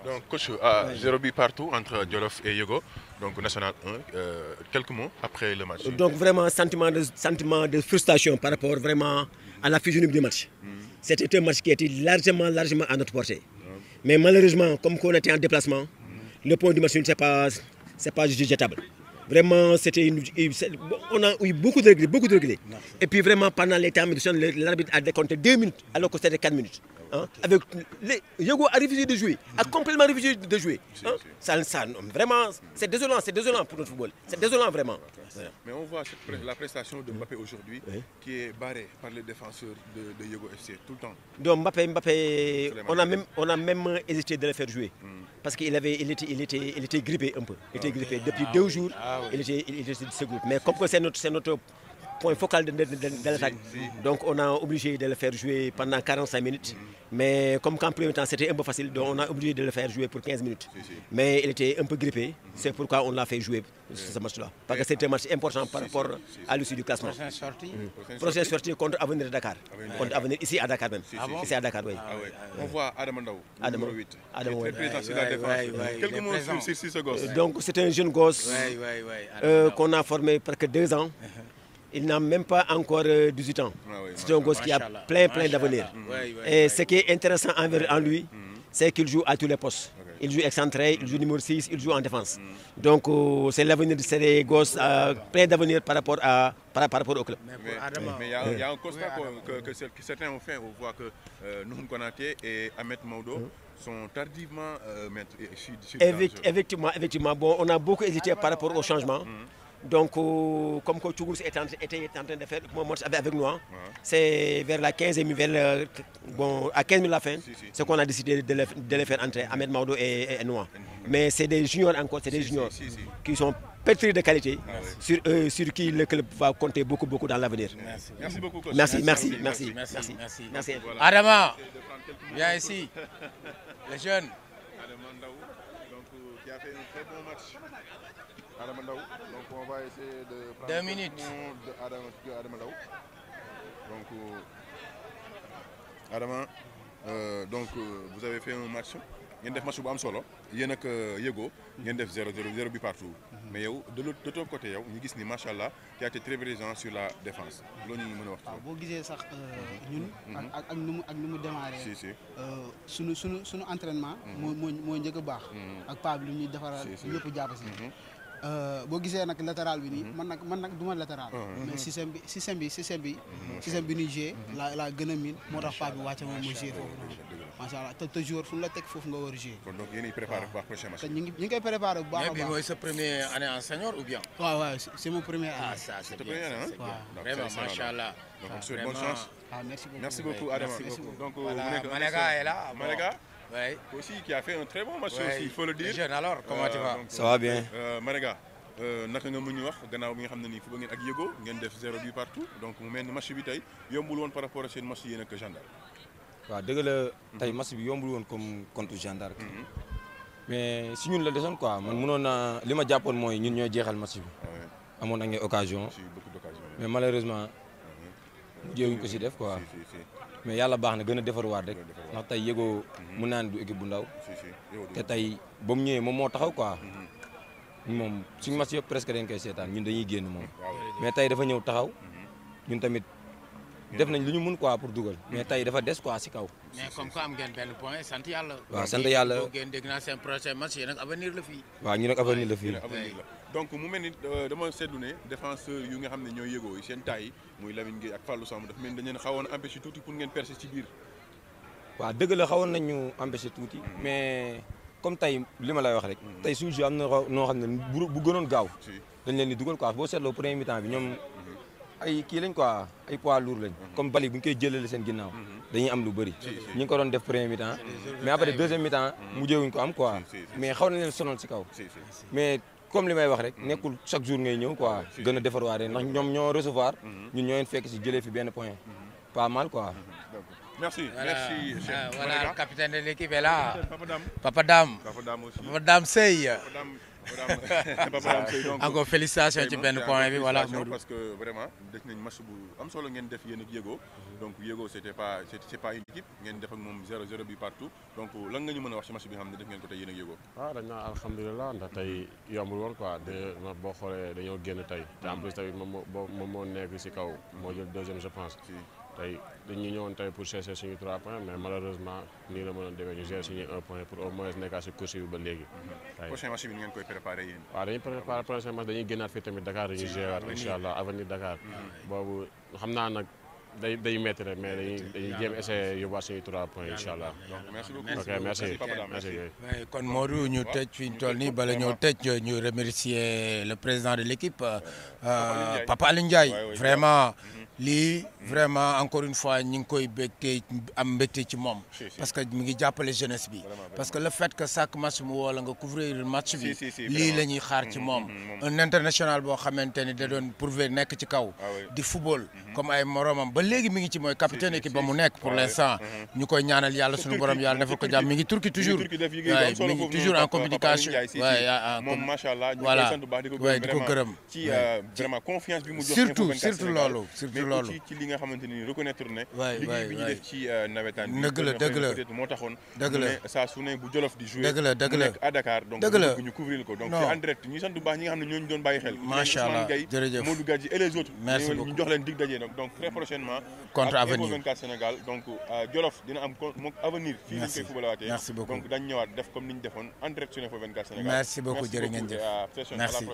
Donc, coach, 0 but partout entre Jolof et Yogo, donc National 1. Quelques mots après le match. Donc, vraiment, sentiment de frustration par rapport vraiment à la physionomie du match. C'était un match qui était largement à notre portée. Mais malheureusement, comme on était en déplacement, le point du match, c'est pas jetable. Vraiment, on a eu beaucoup de regrets. Et puis vraiment, pendant les temps, l'arbitre a décompté 2 minutes, alors que c'était 4 minutes. Hein? Yogo a refusé de jouer, a complètement refusé de jouer. Hein? Vraiment, c'est désolant pour notre football. C'est désolant vraiment. Mais on voit la prestation de Mbappé aujourd'hui qui est barrée par les défenseurs de Yogo FC tout le temps. Donc Mbappé, on a même hésité de le faire jouer. Parce qu'il était grippé un peu. Il était grippé. Depuis 2 jours, il était sur ce groupe. Mais comme c'est notre point focal de l'attaque, donc on a obligé de le faire jouer pendant 45 minutes. Mais comme qu'en premier temps c'était un peu facile, donc on a obligé de le faire jouer pour 15 minutes. Mais il était un peu grippé, c'est pourquoi on l'a fait jouer ce match-là. Parce que c'était un match important par rapport à l'issue du classement. Prochaine sortie contre Avenir de Dakar. Contre Avenir ici à Dakar même. Ici à Dakar, oui. On voit Adam Ndaw, numéro 8. Très présent sur la défense. Quelques mots sur ce gosse. Donc c'est un jeune gosse qu'on a formé presque 2 ans. Il n'a même pas encore 18 ans. C'est un gosse qui a plein d'avenir. Et ce qui est intéressant en lui, c'est qu'il joue à tous les postes. Il joue excentré, il joue numéro 6, il joue en défense. Donc c'est l'avenir de ces gosses plein d'avenir par rapport au club. Mais il y a un constat que certains ont fait. On voit que Nouhoun Konaté et Ahmed Maodo sont tardivement Effectivement. Bon, on a beaucoup hésité par rapport au changement. Donc, comme Toulouse était en train de faire mon match avec nous, c'est vers la 15e, à 15 000 la fin, c'est qu'on a décidé de les faire entrer, Ahmed Maodo et Noah. Mais c'est des juniors encore, c'est des juniors qui sont pétris de qualité, sur qui le club va compter beaucoup dans l'avenir. Merci beaucoup, coach. Merci. Adama, viens ici, les jeunes. Adama Ndaw, donc, qui a fait un très bon match. Adama Ndaw, donc on va essayer de prendre 2 minutes de Adama Ndaw. Donc Adama, vous avez fait un match. ngeen def match bu am solo yéen ak Yego ngeen def 0 but partout. Mais yow de ton côté yow ñu gis ni macha allah tu as été très présent sur la défense loolu ñu mën a wax. waaw boo gisee sax ñun. ak nu mu démarré. sunu entraînement. moo njëkk a baax. ak paa bi lu ñuy defaral ñëpp jàpp si. boo gisee nag latéral bi nii man nag du ma latéral. mais système bi ñuy joué la gën a miin moo tax paa bi wàcce moom mu joué foofu noonu. macha allah te joueur fu mu la teg foofu nga war a joué. kon donc yéen a ngi préparé bu baax prochain match. te ñu ngi koy préparé bu baax a baax. mais bi mooy sa première année en senior ou bien. waaw c'est mon première année. Ah ça c'est bien. Vraiment macha allah. Donc on souhaite bonne chance. Merci beaucoup Adama. Donc Malega est là. Malega. Oui. Aussi qui a fait un très bon match aussi, il faut le dire. Jeune alors, comment tu vas? Ça va bien. Malega, naka nga mën ñu wax gannaaw bi nga xam ne nii fu ba ngeen ak Yego ngeen def 0 but partout donc mu mel ni match bi tey yombul woon par rapport à seen match yéen ak Gendarme. waaw dëgg la tey match bi yombul woon comme contre Gendarme. mais si ñun la desoon quoi man mënoon naa li ma jàppoon mooy ñun ñoo jeexal match bi. amoon nañu occasion. mais malheureusement jéewuñ ko si def quoi. mais yàlla baax na gën a defarwaat rek ndax tey Yego mun naa ne du équipe bu ndaw te tey ba mu ñëwee moom moo taxaw quoi moom suñu match yëpp presque dañ koy seetaan ñun dañuy génn moom mais tey dafa ñëw taxaw ñun tamit def nañ lu ñu mun quoi pour dugal mais tey dafa des quoi si kaw. mais comme que am ngeen benn point sant yàlla. waaw sant yàlla boo ngeen dégg naa seen prochain match yéen ak avenir la fii. waaw ñu nag avenir la fii. donc mu mel ni dama seetlu ne défenseur yu nga xam ne ñooy Yego yi seen taille muy Lamine Gueye ak Fallou Samb dafa mel ni dañu leen xawoon a empêché tuuti pour ngeen percer ci biir. waaw dëgg la xawoon nañ ñu empêché tuuti mais comme tey li ma lay wax rek. tey suñu jeu am na noo xam ne bu gënoon gaaw. dañ leen di dugal quoi boo seetloo premier mi-temps bi ñoom ay kii lañ quoi ay poids lourd lañ. comme bali bu ñu koy jëlee seen ginnaaw. dañuy am lu bëri. ñu ngi ko doon def premier mi-temps mais après deuxième mi-temps mujjewuñ ko am quoi mais xaw nañ leen sonal si kaw mais. comme li may wax rek nekkul chaque jour ngay ñëw quoi gën a defarwaatee ndax ñoom ñoo recevoir ñun ñoo leen fekk si jëlee fi benn point pas mal quoi. Merci. Voilà, le capitaine de l'équipe est là. Papa Dame Papa Dame Sey. encore félicitations ci benn point bi voilà Modou. parce que vraiment def nañ match bu am solo ngeen def yéen ak Yego donc Yego c'est pas une équipe ngeen def ak moom 0-0 bi partout donc lan nga ñu mën a wax ci match bi nga xam ne def ngeen ko tey yéen ak Yego. waaw dañ naan alhamdulilah ndax tey yombul woon quoi boo xoolee dañoo génn tey te en plus tamit moom moo nekk ci kaw moo jël deuxième je pense. tey dañu ñëwoon tey pour chercher suñu 3 points mais malheureusement nii la mënoon demee ñu gérer suñu 1 point pour au moins nekkaat si course bi ba léegi. prochain match bi ngeen koy préparé yéen. waaw dañuy préparé prochain match dañuy génnaat fii tamit Dakar dañuy gérer waat incha allah avenir Dakar. boobu xam naa nag day métti rek mais dañuy jéem essayer yóbbuwaat suñu 3 points incha allah. donc merci beaucoup ok merci. kon Modou ñu tëj fi ñu toll nii bala ñëw tëj ñu remercier le président de l'équipe Papa Alioune Ndiaye vraiment. lii vraiment encore une fois ñi ngi koy am mbégte ci moom parce que mi ngi jàppale jeunesse bi parce que le fait que chaque match mu woo la nga couvrir match bi lii la ñuy xaar ci moom un international boo xamante ni da doon prouver nekk ci kaw di football comme ay moromam ba léegi mi ngi ci mooy capitaine équipe ba mu nekk pour l'instant ñu koy ñaanal yàlla suñu borom yàlla defal ko jàmm mi ngi Turquie toujours mi ngi toujours en communication moom macha allah ñu voilà koy sant bu baax di ko gërëm ci vraiment confiance bi mu jox surtout loolu mais ci li nga xamante ni reconnaître ne liggéey bi ñu def ci nawetaan bi dëgg la peut-être moo taxoon dëgg la saa su ne bu Jolof di jouer dëgg la nekk à Dakar donc ñu couvrir ko donc c'est en direct ñu sant bu baax ñi nga xam ne ñooñu doon bàyyi xel macha allah jërëjëf Modou Gadji et les autres ñu jox leen dig daje donc très prochainement contre avenir Info 24 Sénégal donc Jolof dina am moom avenir fii lañ koy footballaatee merci beaucoup donc dañ ñëwaat def comme ni ñu defoon en direct sur Info 24 Sénégal merci beaucoup jërë ngeen jëf merci